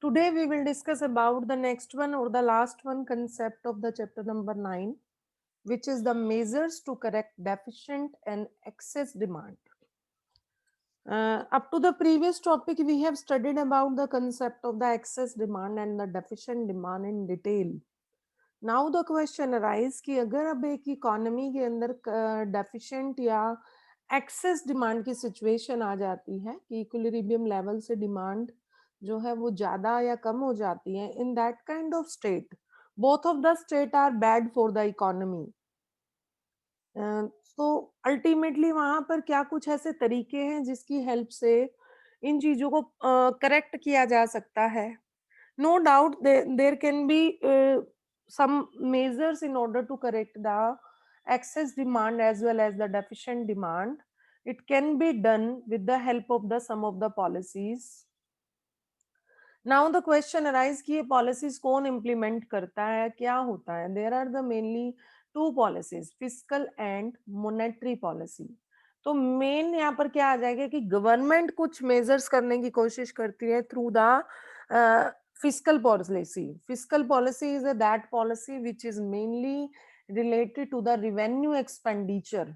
Today we will discuss about the next one or the last one concept of the chapter number 9, which is the measures to correct deficient and excess demand. Up to the previous topic, we have studied about the concept of the excess demand and the deficient demand in detail. Now the question arise कि अगर अब एक economy के अंदर deficient या access demand की situation आ जाती है कि इक्विलिब्रियम लेवल से डिमांड जो है वो ज्यादा या कम हो जाती है, in that kind of state both of the state are bad for the economy. तो अल्टीमेटली वहां पर क्या कुछ ऐसे तरीके हैं जिसकी हेल्प से इन चीजों को करेक्ट किया जा सकता है. No doubt there can be some measures in order to correct the excess demand as well as the deficient demand. It can be done with the help of the some of the policies. Now the question arises कि ये policies कौन implement करता है, क्या होता है. There are the mainly two policies, fiscal and monetary policy. तो main यहाँ पर क्या आ जाएगा कि गवर्नमेंट कुछ मेजर्स करने की कोशिश करती है through the fiscal policy. Fiscal policy is that policy which is mainly related to the revenue expenditure.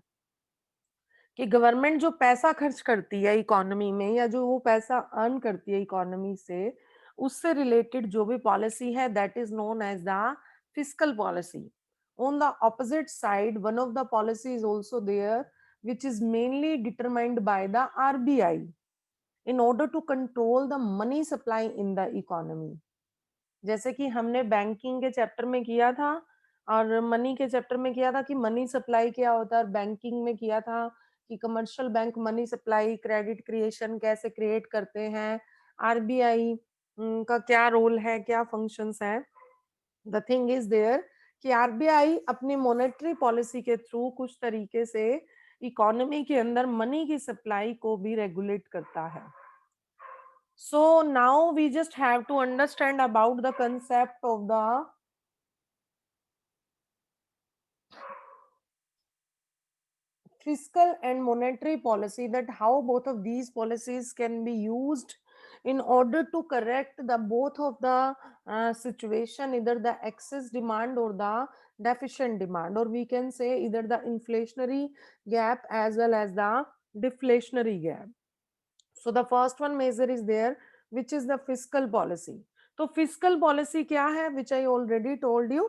कि गवर्नमेंट जो पैसा खर्च करती है इकोनॉमी में या जो वो पैसा अर्न करती है इकोनॉमी से, उससे रिलेटेड जो भी पॉलिसी है that is known as the fiscal policy. On the opposite side one of the policy is also there which is mainly determined by the RBI in order to control the money supply in the economy. जैसे कि हमने banking के chapter में किया था और money के chapter में किया था कि मनी सप्लाई क्या होता है, और बैंकिंग में किया था कि commercial bank money supply credit creation कैसे क्रिएट करते हैं, आरबीआई का क्या रोल है, क्या फंक्शंस है. द थिंग इज देयर कि आरबीआई अपनी मॉनेटरी पॉलिसी के थ्रू कुछ तरीके से इकोनॉमी के अंदर मनी की सप्लाई को भी रेगुलेट करता है. So now we just have to understand about the concept of the fiscal and monetary policy, that how both of these policies can be used in order to correct the both of the situation, either the excess demand or the deficient demand, or we can say either the inflationary gap as well as the deflationary gap. So the first one measure is there, which is the fiscal policy. So fiscal policy क्या है, which I already told you.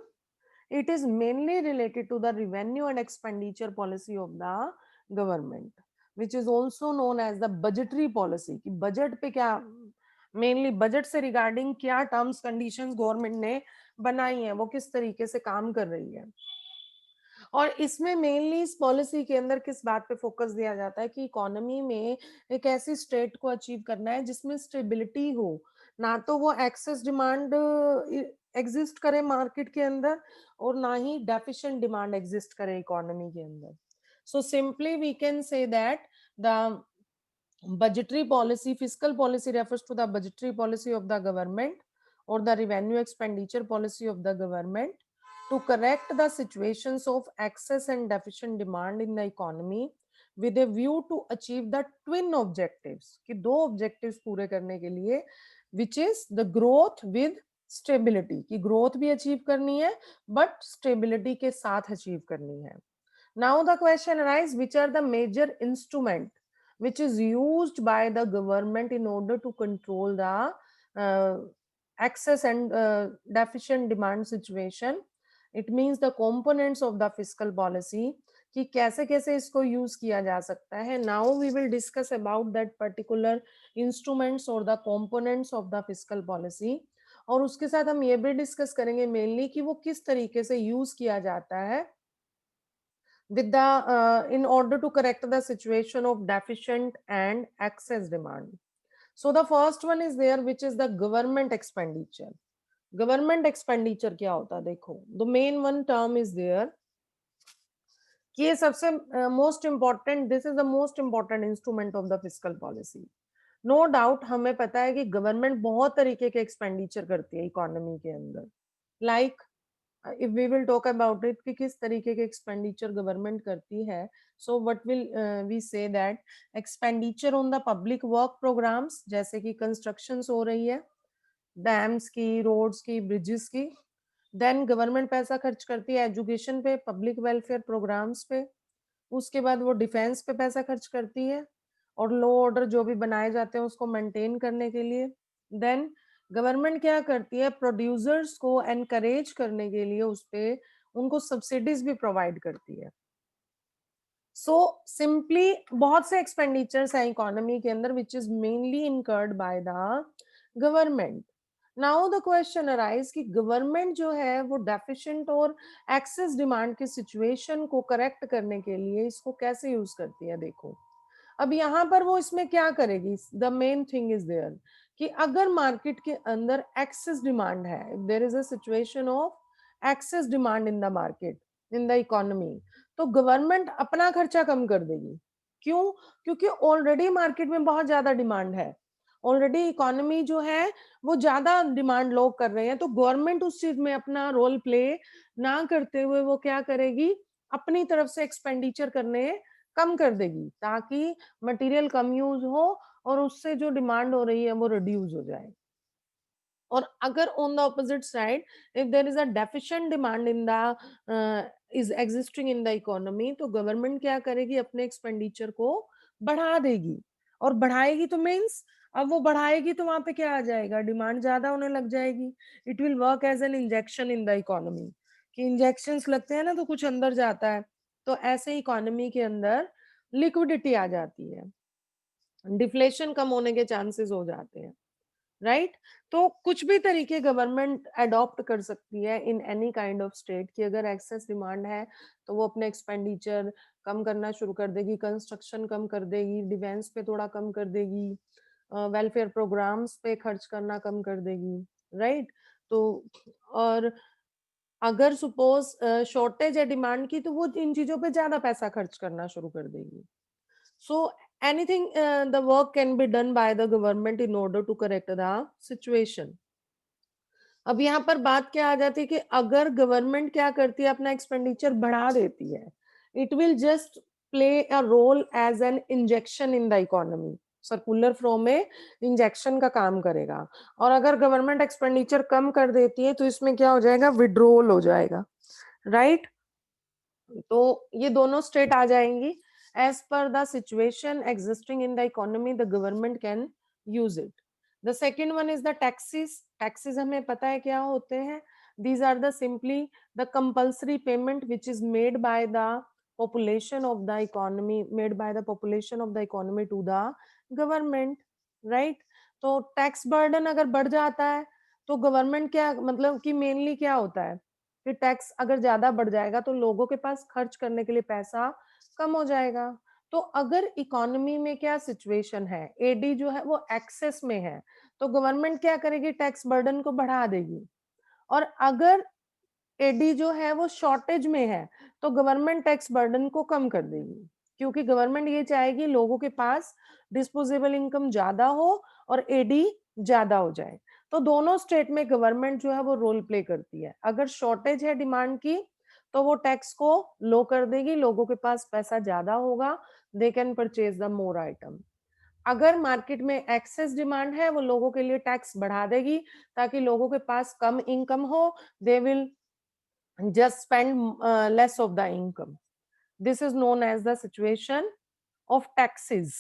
It is mainly related to the revenue and expenditure policy of the government, which is also known as the budgetary policy. कि budget पे क्या, mainly budget से regarding क्या terms conditions government ने बनाई है, वो किस तरीके से काम कर रही है. और इसमें मेनली इस पॉलिसी के अंदर किस बात पे फोकस दिया जाता है कि इकोनॉमी में एक ऐसी स्टेट को अचीव करना है जिसमें स्टेबिलिटी हो, ना तो वो एक्सेस डिमांड एग्जिस्ट करे मार्केट के अंदर और ना ही डेफिशिएंट डिमांड एग्जिस्ट करे इकोनॉमी के अंदर. So simply we can say that the budgetary policy, fiscal policy refers to the budgetary policy of the government or the revenue expenditure policy of the government to correct the situations of excess and deficient demand in the economy with a view to achieve the twin objectives. कि दो objectives पूरे करने के लिए, which is the growth with stability. कि growth भी achieve करनी है but stability के साथ achieve करनी है. Now the question arises, which are the major instrument which is used by the government in order to control the excess and deficient demand situation. It means the components of the fiscal policy कि कैसे कैसे इसको use किया जा सकता है. Now we will discuss about that particular instruments or the components of the fiscal policy. और उसके साथ हम ये भी डिस्कस करेंगे मेनली कि वो किस तरीके से यूज किया जाता है with the in order to correct the situation of deficient and excess demand. So the first one is there, which is the government expenditure. Government expenditure क्या होता है, देखो the main one term is there कि ये सबसे most important, this is the most important instrument of the fiscal policy. No doubt हमें पता है कि गवर्नमेंट बहुत तरीके के एक्सपेंडिचर करती है इकोनॉमी के अंदर. Like if we will talk about it कि किस तरीके के एक्सपेंडिचर गवर्नमेंट करती है, so what will we say that expenditure on the public work programs, जैसे कि कंस्ट्रक्शंस हो रही है, डैम्स की, रोड्स की, ब्रिजेस की। देन गवर्नमेंट पैसा खर्च करती है एजुकेशन पे, पब्लिक वेलफेयर प्रोग्राम्स पे। उसके बाद वो डिफेंस पे पैसा खर्च करती है और लॉ ऑर्डर जो भी बनाए जाते हैं उसको मेंटेन करने के लिए। देन गवर्नमेंट क्या करती है, प्रोड्यूसर्स को एनकरेज करने के लिए उस पे उनको सब्सिडीज भी प्रोवाइड करती है। सो सिंपली बहुत से एक्सपेंडिचर्स हैं इकोनॉमी के अंदर विच is mainly incurred by the government. Now the question arise कि गवर्नमेंट जो है वो डेफिशिएंट और एक्सेस डिमांड की सिचुएशन को करेक्ट करने के लिए इसको कैसे यूज करती है। देखो अब यहाँ पर वो इसमें क्या करेगी, the main thing is there कि अगर मार्केट के अंदर एक्सेस डिमांड है, if there is a situation of excess demand in the market, in the economy, तो गवर्नमेंट अपना खर्चा कम कर देगी। क्यों? क्योंकि ऑलरेडी मार्केट में बहुत ज्यादा डिमांड है, ऑलरेडी इकोनॉमी जो है वो ज्यादा डिमांड लोग कर रहे हैं, तो गवर्नमेंट उस चीज में अपना रोल प्ले ना करते हुए वो क्या करेगी, अपनी तरफ से एक्सपेंडिचर करने कम कर देगी ताकि मटेरियल कम यूज हो और उससे जो डिमांड हो रही है वो रिड्यूस हो जाए। और अगर on the opposite side if there is a deficient demand in the is existing in the economy, तो गवर्नमेंट क्या करेगी, अपने एक्सपेंडिचर को बढ़ा देगी। और बढ़ाएगी तो मीन्स अब वो बढ़ाएगी तो वहां पे क्या आ जाएगा, डिमांड ज्यादा होने लग जाएगी। It will work as an injection in the economy, कि इंजेक्शंस लगते हैं ना तो कुछ अंदर जाता है, तो ऐसे इकोनॉमी के अंदर लिक्विडिटी आ जाती है, डिफ्लेशन कम होने के चांसेस हो जाते हैं, राइट right? तो कुछ भी तरीके गवर्नमेंट अडॉप्ट कर सकती है in any kind of state कि अगर एक्सेस डिमांड है तो वो अपने एक्सपेंडिचर कम करना शुरू कर देगी, कंस्ट्रक्शन कम कर देगी, डिफेंस पे थोड़ा कम कर देगी, वेलफेयर प्रोग्राम्स पे खर्च करना कम कर देगी, राइट right? तो और अगर सपोज शॉर्टेज है डिमांड की तो वो इन चीजों पे ज्यादा पैसा खर्च करना शुरू कर देगी। So anything the work can be done by the government in order to correct the situation. अब यहाँ पर बात क्या आ जाती है कि अगर गवर्नमेंट क्या करती है, अपना एक्सपेंडिचर बढ़ा देती है, it will just play a role as an injection in the economy, circular flow में इंजेक्शन का काम करेगा। और अगर गवर्नमेंट एक्सपेंडिचर कम कर देती है तो इसमें क्या हो जाएगा, विड्रॉल हो जाएगा, राइट तो ये दोनों स्टेट आ जाएंगी। As per the situation existing in the economy the government can use it. The second one is the taxes. Taxes हमें पता है क्या होते हैं, these are the simply the compulsory payment which is made by the population of the economy, made by the population of the economy to the government, right? तो tax burden अगर बढ़ जाता है तो गवर्नमेंट क्या मतलब कि मेनली क्या होता है कि टैक्स अगर ज्यादा बढ़ जाएगा तो लोगों के पास खर्च करने के लिए पैसा कम हो जाएगा। तो अगर इकोनॉमी में क्या सिचुएशन है, एडी जो है वो एक्सेस में है, तो गवर्नमेंट क्या करेगी, टैक्स बर्डन को बढ़ा देगी। और अगर एडी जो है वो शॉर्टेज में है तो गवर्नमेंट टैक्स बर्डन को कम कर देगी, क्योंकि गवर्नमेंट ये चाहेगी लोगों के पास डिस्पोजेबल इनकम ज्यादा हो और एडी ज्यादा हो जाए। तो दोनों स्टेट में गवर्नमेंट जो है वो रोल प्ले करती है। अगर शॉर्टेज है डिमांड की तो वो टैक्स को लो कर देगी, लोगों के पास पैसा ज्यादा होगा, they can purchase the more item. अगर मार्केट में एक्सेस डिमांड है वो लोगों के लिए टैक्स बढ़ा देगी ताकि लोगों के पास कम इनकम हो, they will just spend less of the income. This is known as the situation of taxes.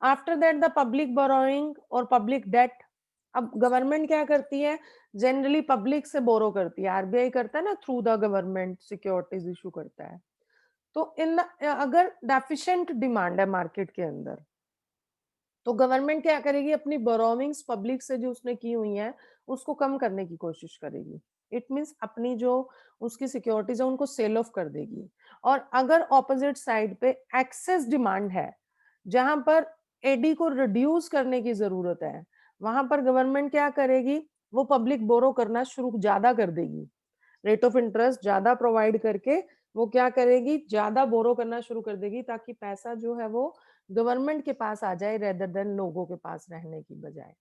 After that, the public borrowing or public debt. अब गवर्नमेंट क्या करती है, जनरली पब्लिक से बोरो करती है, आरबीआई करता है ना, through the government securities issue करता है। तो इन अगर डेफिशिएंट डिमांड है मार्केट के अंदर तो गवर्नमेंट क्या करेगी, अपनी बोरोविंग्स पब्लिक से जो उसने की हुई है उसको कम करने की कोशिश करेगी। इट मींस अपनी जो उसकी सिक्योरिटीज है उनको सेल ऑफ कर देगी। और अगर ऑपोजिट साइड पे एक्सेस डिमांड है जहां पर एडी को रिड्यूस करने की जरूरत है, वहां पर गवर्नमेंट क्या करेगी, वो पब्लिक बोरो करना शुरू ज्यादा कर देगी, रेट ऑफ इंटरेस्ट ज्यादा प्रोवाइड करके वो क्या करेगी, ज्यादा बोरो करना शुरू कर देगी ताकि पैसा जो है वो गवर्नमेंट के पास आ जाए रेदर देन लोगों के पास रहने की बजाय।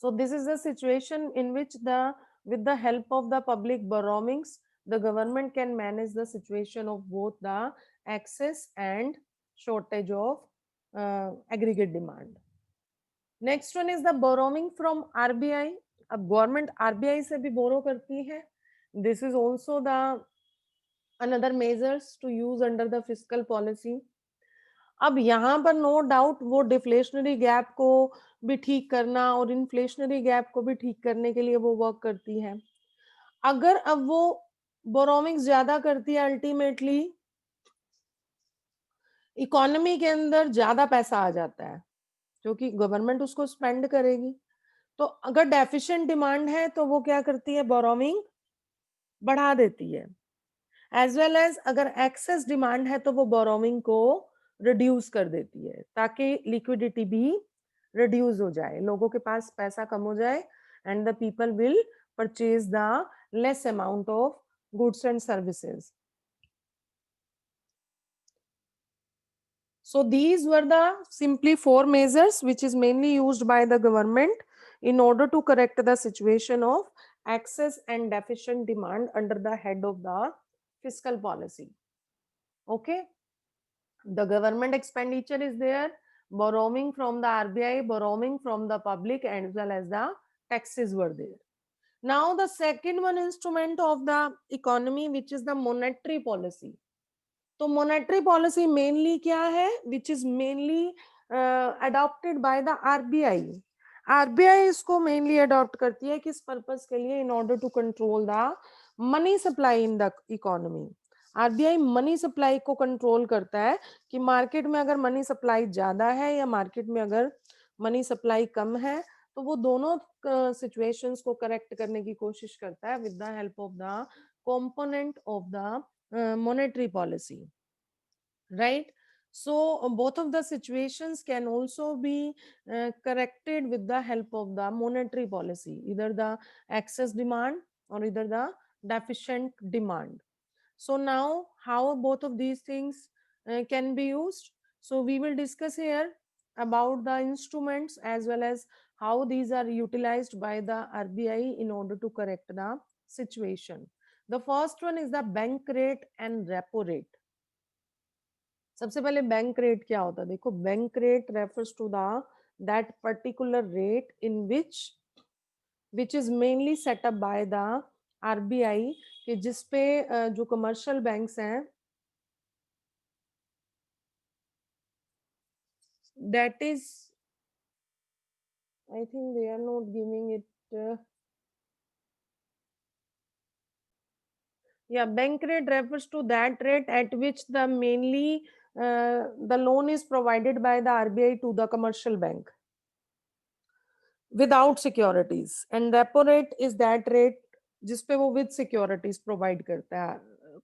So this is the situation in which the with the help of the public borrowings the government can manage the situation of both the excess and shortage of aggregate demand. Next one is the borrowing from RBI. अब गवर्नमेंट RBI से भी borrow करती है. This is also the another measures to use under the fiscal policy. अब यहाँ पर no doubt वो डिफ्लेशनरी गैप को भी ठीक करना और इन्फ्लेशनरी गैप को भी ठीक करने के लिए वो वर्क करती है. अगर अब वो बोरोइंग्स ज्यादा करती है, अल्टीमेटली इकोनॉमी के अंदर ज्यादा पैसा आ जाता है क्योंकि गवर्नमेंट उसको स्पेंड करेगी. तो अगर डेफिशिएंट डिमांड है तो वो क्या करती है, बोरोइंग बढ़ा देती है. एज वेल एज अगर एक्सेस डिमांड है तो वो बोरोइंग को रिड्यूस कर देती है ताकि लिक्विडिटी भी रिड्यूस हो जाए, लोगों के पास पैसा कम हो जाए and the people will purchase the less amount of goods and services. So these were the simply four measures which is mainly used by the government in order to correct the situation of excess and deficient demand under the head of the fiscal policy. Okay, the government expenditure is there, borrowing from the RBI, borrowing from the public, as well as the taxes were there. Now the second one instrument of the economy, which is the monetary policy. तो monetary policy mainly क्या है, which is mainly adopted by the RBI. RBI इसको mainly adopt करती है किस purpose के लिए, in order to control the money supply in the economy. RBI money supply को कंट्रोल करता है कि मार्केट में अगर मनी सप्लाई ज्यादा है या मार्केट में अगर मनी सप्लाई कम है, तो वो दोनों सिचुएशंस को करेक्ट करने की कोशिश करता है with the help of the component of the monetary policy, right? So both of the situations can also be corrected with the help of the monetary policy, either the excess demand or either the deficient demand. So now how both of these things can be used, so we will discuss here about the instruments as well as how these are utilized by the RBI in order to correct the situation. The first one is the bank rate and repo rate. सबसे पहले bank rate क्या होता है, देखो bank rate refers to the that particular rate in which is mainly set up by the RBI, कि जिसपे जो commercial banks हैं that is, I think they are not giving it. Yeah, bank rate refers to that rate at which the mainly the loan is provided by the RBI to the commercial bank without securities, and repo rate is that rate जिसपे वो with securities provide करता है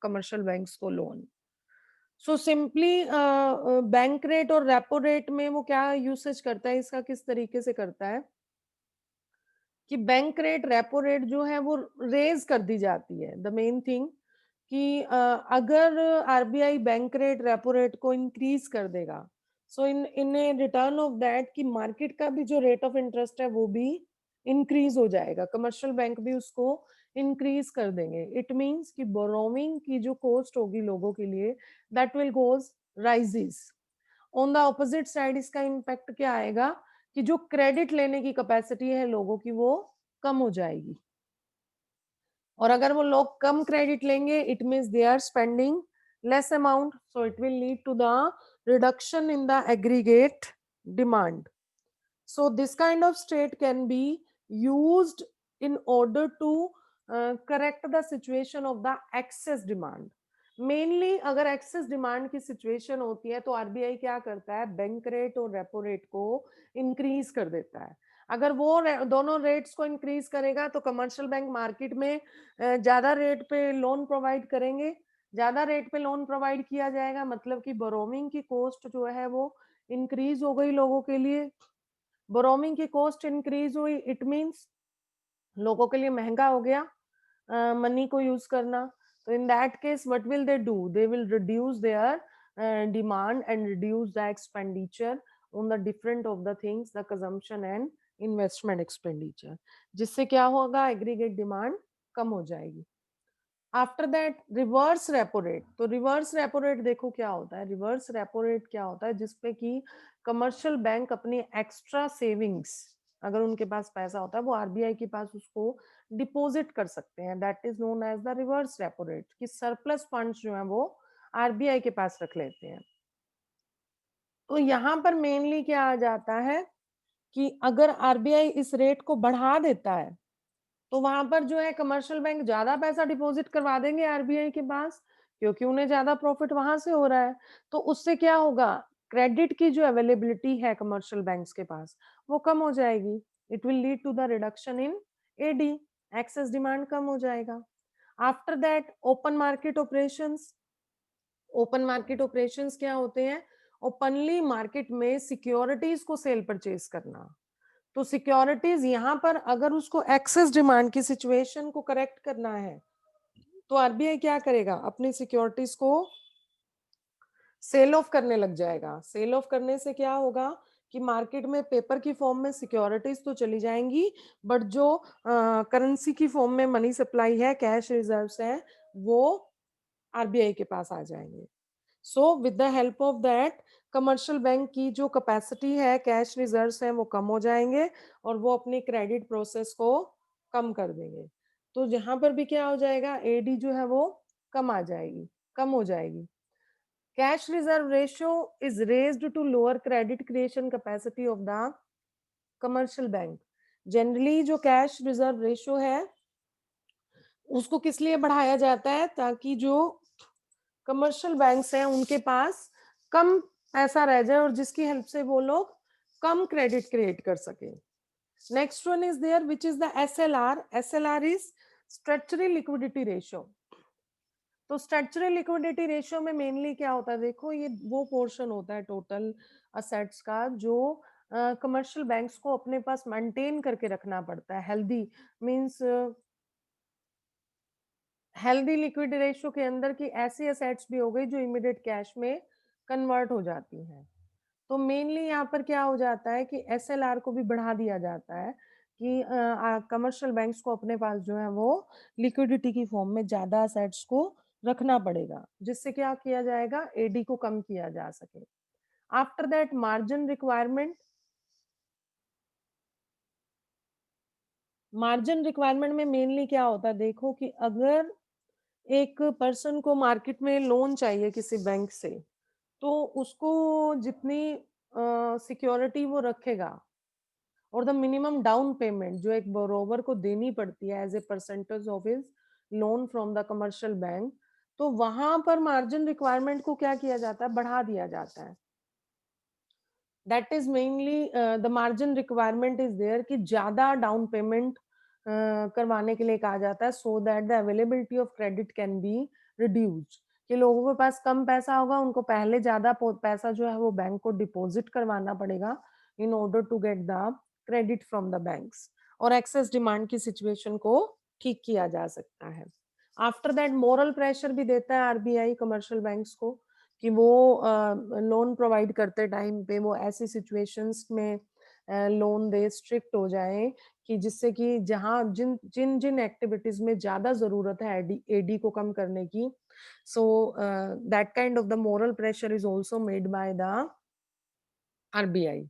commercial banks को loan. So simply bank rate और repo rate में वो क्या usage करता है, इसका किस तरीके से करता है कि बैंक रेट रेपो रेट जो है वो रेज कर दी जाती है. द मेन थिंग कि अगर RBI bank rate repo rate को इंक्रीज कर देगा, सो इन रिटर्न ऑफ दैट कि मार्केट का भी जो रेट ऑफ इंटरेस्ट है वो भी इंक्रीज हो जाएगा, कमर्शियल बैंक भी उसको इंक्रीज कर देंगे. इट मींस कि बोरोइंग की जो कॉस्ट होगी लोगों के लिए, that will goes rises. On the opposite side इसका इम्पैक्ट क्या आएगा कि जो क्रेडिट लेने की कैपेसिटी है लोगों की वो कम हो जाएगी, और अगर वो लोग कम क्रेडिट लेंगे it means they are spending less amount, so it will lead to the reduction in the aggregate demand. So this kind of state can be used in order to correct the situation of the excess demand. Mainly अगर access demand की situation होती है तो RBI क्या करता है, bank rate और repo rate को इंक्रीज कर देता है. अगर वो दोनों रेट्स को इंक्रीज करेगा तो कमर्शियल बैंक मार्केट में ज्यादा रेट पे लोन प्रोवाइड करेंगे. ज्यादा रेट पे लोन प्रोवाइड किया जाएगा मतलब कि बोरोइंग की कॉस्ट जो है वो इंक्रीज हो गई लोगों के लिए. बोरोइंग की कॉस्ट इंक्रीज हुई इट मींस लोगों के लिए महंगा हो गया मनी को यूज करना. तो in that case what will they do, they will reduce their demand and reduce the expenditure on the different of the things, the consumption and investment expenditure, जिससे क्या होगा, एग्रीगेट डिमांड कम हो जाएगी. After that reverse repo rate. तो reverse repo rate देखो क्या होता है, रिवर्स रेपो रेट क्या होता है, जिसपे कि कमर्शियल बैंक अपनी एक्स्ट्रा सेविंग्स, अगर उनके पास पैसा होता है वो आरबीआई के पास उसको डिपॉजिट कर सकते हैं। That is known as the reverse repo rate, कि सरप्लस फंड्स जो है वो आरबीआई के पास रख लेते हैं। तो यहाँ पर मेनली क्या आ जाता है कि अगर आरबीआई इस रेट को बढ़ा देता है तो वहां पर जो है कमर्शियल बैंक ज्यादा पैसा डिपॉजिट करवा देंगे आरबीआई के पास, क्योंकि उन्हें ज्यादा प्रॉफिट वहां से हो रहा है। तो उससे क्या होगा, क्रेडिट की जो अवेलेबिलिटी है कमर्शियल बैंक्स के पास वो कम हो जाएगी। It will lead to the reduction in AD, excess demand कम हो जाएगा। After that open market operations. Open market operations क्या होते हैं, ओपनली मार्केट में सिक्योरिटीज को सेल परचेज करना। तो सिक्योरिटीज यहाँ पर अगर उसको एक्सेस डिमांड की सिचुएशन को करेक्ट करना है तो आरबीआई क्या करेगा, अपनी सिक्योरिटीज को सेल ऑफ करने लग जाएगा। सेल ऑफ करने से क्या होगा कि मार्केट में पेपर की फॉर्म में सिक्योरिटीज तो चली जाएंगी, बट जो करेंसी की फॉर्म में मनी सप्लाई है, कैश रिजर्व्स है, वो आरबीआई के पास आ जाएंगे। So with the help of that commercial bank की जो कैपेसिटी है, कैश रिजर्व्स हैं, वो कम हो जाएंगे और वो अपनी क्रेडिट प्रोसेस को कम कर देंगे। तो यहाँ पर भी क्या हो जाएगा, एडी जो है वो कम आ जाएगी, कम हो जाएगी। Cash reserve ratio is raised to lower credit creation capacity of the commercial bank. Generally जो कैश रिजर्व रेशियो है उसको किस लिए बढ़ाया जाता है, ताकि जो कमर्शियल बैंक्स हैं उनके पास कम पैसा रह जाए और जिसकी हेल्प से वो लोग कम क्रेडिट क्रिएट कर सके। Next one is there which is the SLR. SLR is structural liquidity ratio. तो स्ट्रक्चरल लिक्विडिटी रेशियो में मेनली क्या होता है, देखो ये वो पोर्शन होता है टोटल असेट्स का जो कमर्शियल बैंक्स को अपने पास मेंटेन करके रखना पड़ता है। Healthy means healthy liquid ratio के अंदर की ऐसी एसेट्स भी हो गई जो इमीडिएट कैश में कन्वर्ट हो जाती हैं। तो मेनली यहाँ पर क्या हो जाता है कि एसएलआर को भी बढ़ा दिया जाता है कि कमर्शियल बैंक्स को अपने पास जो है वो लिक्विडिटी की फॉर्म में ज्यादा एसेट्स को रखना पड़ेगा, जिससे क्या किया जाएगा, एडी को कम किया जा सके। After that margin requirement. Margin requirement में मेनली क्या होता है, देखो कि अगर एक पर्सन को मार्केट में लोन चाहिए किसी बैंक से, तो उसको जितनी सिक्योरिटी वो रखेगा और द मिनिमम डाउन पेमेंट जो एक बोरोवर को देनी पड़ती है as a percentage of his loan from the commercial bank, तो वहां पर मार्जिन रिक्वायरमेंट को क्या किया जाता है, बढ़ा दिया जाता है। That is mainly the margin requirement is there कि ज्यादा डाउन पेमेंट करवाने के लिए कहा जाता है, so that the availability of credit can be reduced. कि लोगों के पास कम पैसा होगा, उनको पहले ज्यादा पैसा जो है वो बैंक को डिपॉजिट करवाना पड़ेगा in order to get the credit from the banks, और एक्सेस डिमांड की सिचुएशन को ठीक किया जा सकता है। आफ्टर दैट मोरल प्रेशर भी देता है आरबीआई कमर्शियल बैंक्स को कि वो लोन प्रोवाइड करते टाइम पे वो ऐसी सिचुएशंस में लोन दे, स्ट्रिक्ट हो जाए कि जिससे कि जहां जिन जिन जिन एक्टिविटीज में ज्यादा जरूरत है एडी एडी को कम करने की, so that kind of the moral pressure is also made by the RBI.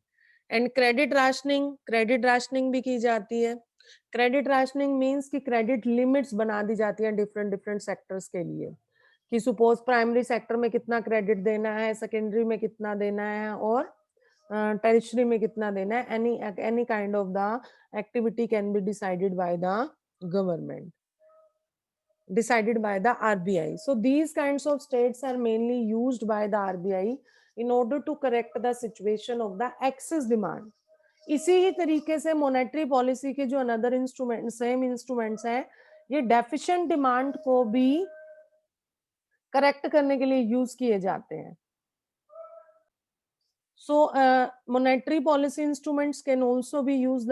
And credit rationing, credit rationing भी की जाती है। क्रेडिट राशनिंग मींस कि क्रेडिट लिमिट्स बना दी जाती है डिफरेंट डिफरेंट सेक्टर्स के लिए, कि सपोज प्राइमरी सेक्टर में कितना क्रेडिट देना है, सेकेंडरी में कितना देना है, और टेरिशरी में कितना देना है। Any kind of the activity can be decided by the government, decided by the RBI. So these kinds of states are mainly used by the RBI in order to correct the situation of the excess demand. इसी ही तरीके से monetary policy के जो another instrument, same instruments हैं, ये deficient demand को भी correct करने के लिए यूज किए जाते हैं। So monetary policy instruments can also be used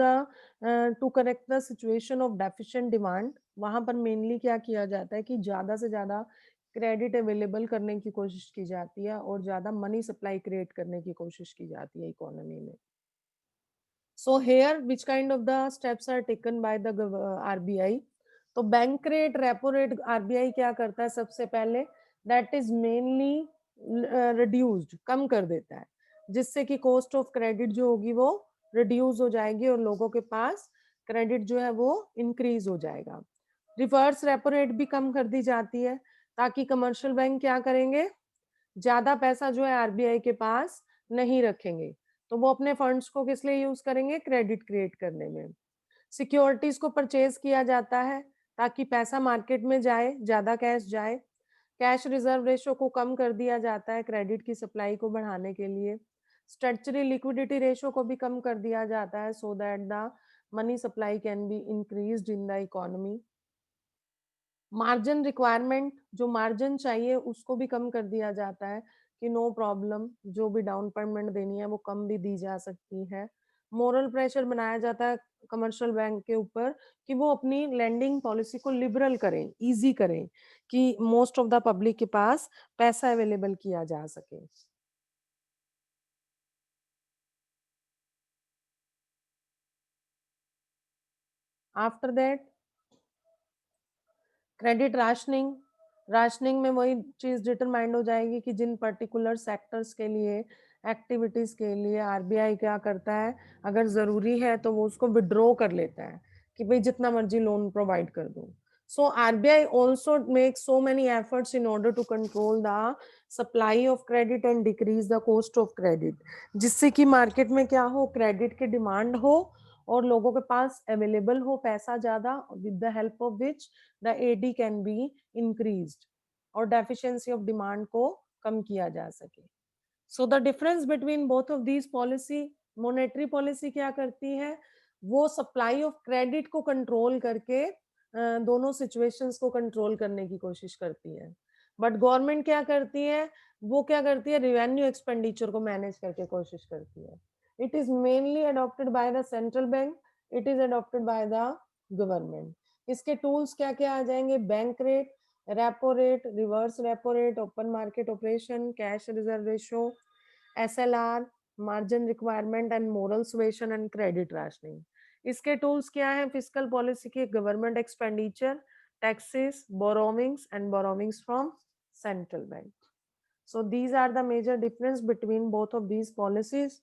to correct the situation of deficient demand. वहां पर मेनली क्या किया जाता है कि ज्यादा से ज्यादा क्रेडिट अवेलेबल करने की कोशिश की जाती है और ज्यादा मनी सप्लाई क्रिएट करने की कोशिश की जाती है इकोनॉमी में। So here which kind of the steps are taken by the RBI? तो bank rate, repo rate RBI क्या करता है सबसे पहले, दैट इज मेनली रिड्यूस्ड, कम कर देता है, जिससे कि कॉस्ट ऑफ क्रेडिट जो होगी वो रिड्यूस हो जाएगी और लोगों के पास क्रेडिट जो है वो इंक्रीज हो जाएगा। रिवर्स रेपो रेट भी कम कर दी जाती है, ताकि कमर्शियल बैंक क्या करेंगे, ज्यादा पैसा जो है आरबीआई के पास नहीं रखेंगे, तो वो अपने फंड्स को किस लिए यूज करेंगे, क्रेडिट क्रिएट करने में। सिक्योरिटीज को परचेज किया जाता है ताकि पैसा मार्केट में जाए, ज्यादा कैश जाए। कैश रिजर्व रेशो को कम कर दिया जाता है क्रेडिट की सप्लाई को बढ़ाने के लिए। स्ट्रेचरी लिक्विडिटी रेशो को भी कम कर दिया जाता है so that the money supply can be increased in the economy. Margin requirement, जो मार्जिन चाहिए उसको भी कम कर दिया जाता है कि नो प्रॉब्लम, जो भी डाउन पेमेंट देनी है वो कम भी दी जा सकती है। मोरल प्रेशर बनाया जाता है कमर्शियल बैंक के ऊपर कि वो अपनी लैंडिंग पॉलिसी को लिबरल करें, इजी करें, कि मोस्ट ऑफ द पब्लिक के पास पैसा अवेलेबल किया जा सके। After that credit rationing, rationing में वही चीज डिटरमाइंड हो जाएगी कि जिन पर्टिकुलर सेक्टर्स के लिए, एक्टिविटीज के लिए आरबीआई क्या करता है, अगर जरूरी है तो वो उसको विड्रॉ कर लेता है कि भाई जितना मर्जी लोन प्रोवाइड कर दो। So RBI also make so many efforts in order to control the supply of credit and decrease the cost of credit, जिससे कि मार्केट में क्या हो, क्रेडिट की डिमांड हो और लोगों के पास अवेलेबल हो पैसा ज्यादा, with the help of which the AD can be increased और deficiency of demand को कम किया जा सके। So the difference between both of these policy, monetary policy क्या करती है, वो supply of credit को control करके दोनों situations को control करने की कोशिश करती है। बट गवर्नमेंट क्या करती है, वो क्या करती है, रेवेन्यू एक्सपेंडिचर को मैनेज करके कोशिश करती है। It is mainly adopted by the central bank, it is adopted by the government. इसके टूल्स क्या क्या आ जाएंगे, bank rate, repo rate, reverse repo rate, open market operation, cash reserve ratio, SLR, margin requirement and moral suasion and credit rationing. इसके tools क्या है, physical policy के government expenditure, taxes, borrowings and borrowings from central bank. So these are the major difference between both of these policies.